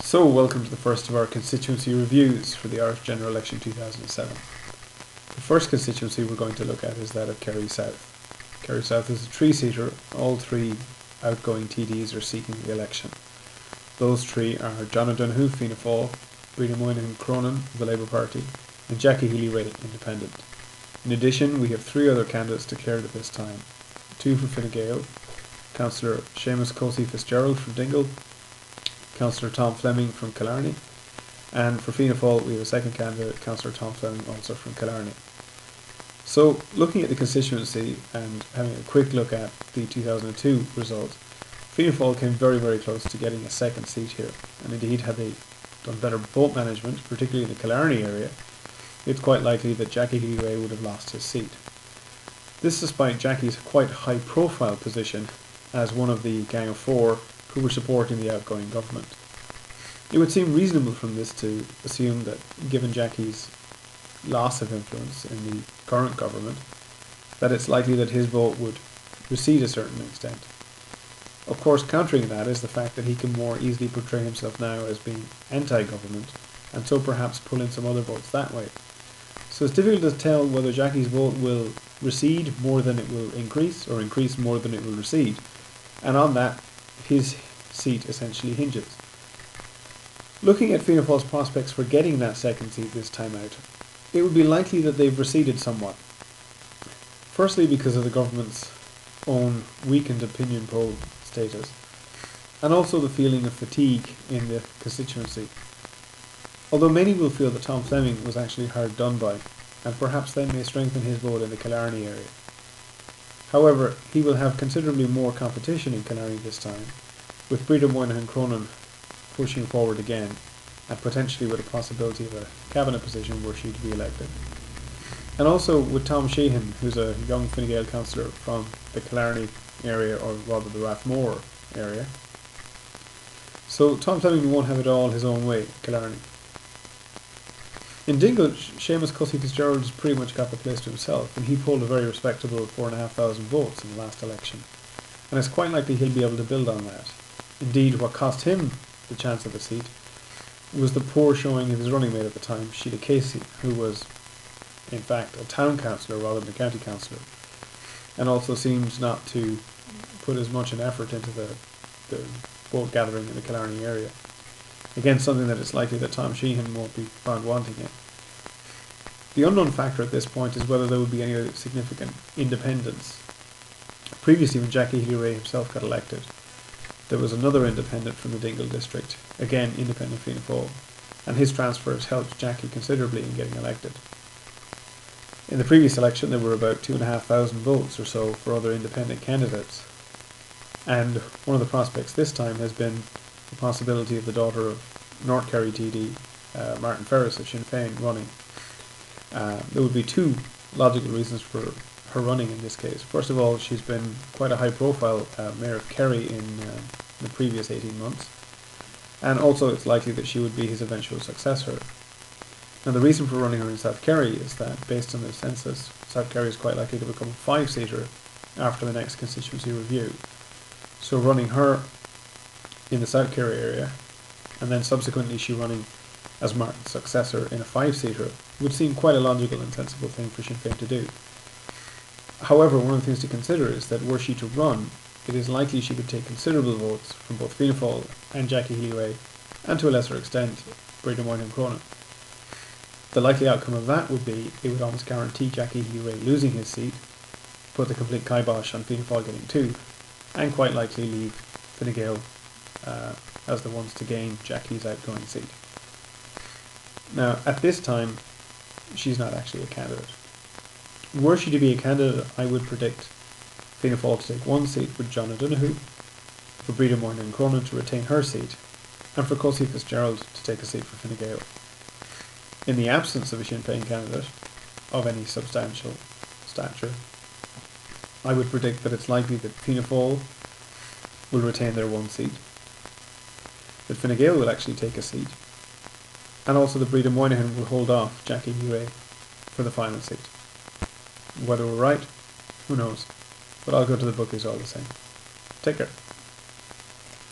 So, welcome to the first of our constituency reviews for the Irish General Election 2007. The first constituency we're going to look at is that of Kerry South. Kerry South is a three-seater. All three outgoing TDs are seeking the election. Those three are John O'Donoghue, Fianna Fáil, Breda Moynihan Cronin of the Labour Party, and Jackie Healy-Rae, Independent. In addition, we have three other candidates declared at this time. Two for Fine Gael, Councillor Seamus Cossey Fitzgerald from Dingle, Councillor Tom Fleming from Killarney, and for Fianna Fáil we have a second candidate, Councillor Tom Fleming, also from Killarney. So, looking at the constituency and having a quick look at the 2002 result, Fianna Fáil came very, very close to getting a second seat here, and indeed had they done better vote management, particularly in the Killarney area, it's quite likely that Jackie Healy-Rae would have lost his seat. This despite Jackie's quite high profile position as one of the Gang of Four who were supporting the outgoing government. It would seem reasonable from this to assume that, given Jackie's loss of influence in the current government, that it's likely that his vote would recede to a certain extent. Of course, countering that is the fact that he can more easily portray himself now as being anti-government, and so perhaps pull in some other votes that way. So it's difficult to tell whether Jackie's vote will recede more than it will increase, or increase more than it will recede, and on that his seat essentially hinges. Looking at Fianna Fáil's prospects for getting that second seat this time out, it would be likely that they've receded somewhat. Firstly, because of the government's own weakened opinion poll status, and also the feeling of fatigue in the constituency. Although many will feel that Tom Fleming was actually hard done by, and perhaps that may strengthen his vote in the Killarney area. However, he will have considerably more competition in Killarney this time, with Breda Moynihan Cronin pushing forward again, and potentially with a possibility of a cabinet position were she to be elected. And also with Tom Sheehan, who's a young Fine Gael councillor from the Killarney area, or rather the Rathmore area. So Tom Fleming won't have it all his own way in Killarney. In Dingle, Seamus Cossey Fitzgerald has pretty much got the place to himself, and he polled a very respectable 4,500 votes in the last election, and it's quite likely he'll be able to build on that. Indeed, what cost him the chance of a seat was the poor showing of his running mate at the time, Sheila Casey, who was in fact a town councillor rather than a county councillor, and also seems not to put as much an effort into the vote gathering in the Killarney area. Again, something that it's likely that Tom Sheehan won't be found wanting in. The unknown factor at this point is whether there would be any significant independents. Previously, when Jackie Healy-Rae himself got elected, there was another independent from the Dingle district, again independent Fianna Fáil, and his transfers helped Jackie considerably in getting elected. In the previous election, there were about 2,500 votes or so for other independent candidates, and one of the prospects this time has been the possibility of the daughter of North Kerry TD, Martin Ferris of Sinn Féin, running. There would be two logical reasons for her running in this case. First of all, she's been quite a high profile Mayor of Kerry in the previous 18 months, and also it's likely that she would be his eventual successor. Now, the reason for running her in South Kerry is that, based on the census, South Kerry is quite likely to become a five-seater after the next constituency review. So running her in the South Kerry area, and then subsequently she running as Martin's successor in a five-seater, would seem quite a logical and sensible thing for Sinn Féin to do. However, one of the things to consider is that were she to run, it is likely she could take considerable votes from both Fianna Fáil and Jackie Healy-Rae, and to a lesser extent Breda Moynihan Cronin. The likely outcome of that would be it would almost guarantee Jackie Healy-Rae losing his seat, put the complete kibosh on Fianna Fáil getting two, and quite likely leave Fine Gael as the ones to gain Jackie's outgoing seat. Now, at this time, she's not actually a candidate. Were she to be a candidate, I would predict Fianna Fáil to take one seat with John O'Donoghue, for Breda Moynihan Cronin to retain her seat, and for Cossey Fitzgerald to take a seat for Fine Gael. In the absence of a Sinn Féin candidate of any substantial stature, I would predict that it's likely that Fianna Fáil will retain their one seat, that Fine Gael will actually take a seat, and also that Breda Moynihan will hold off Jackie Healy-Rae for the final seat. Whether we're right, who knows, but I'll go to the bookies all the same. Take care.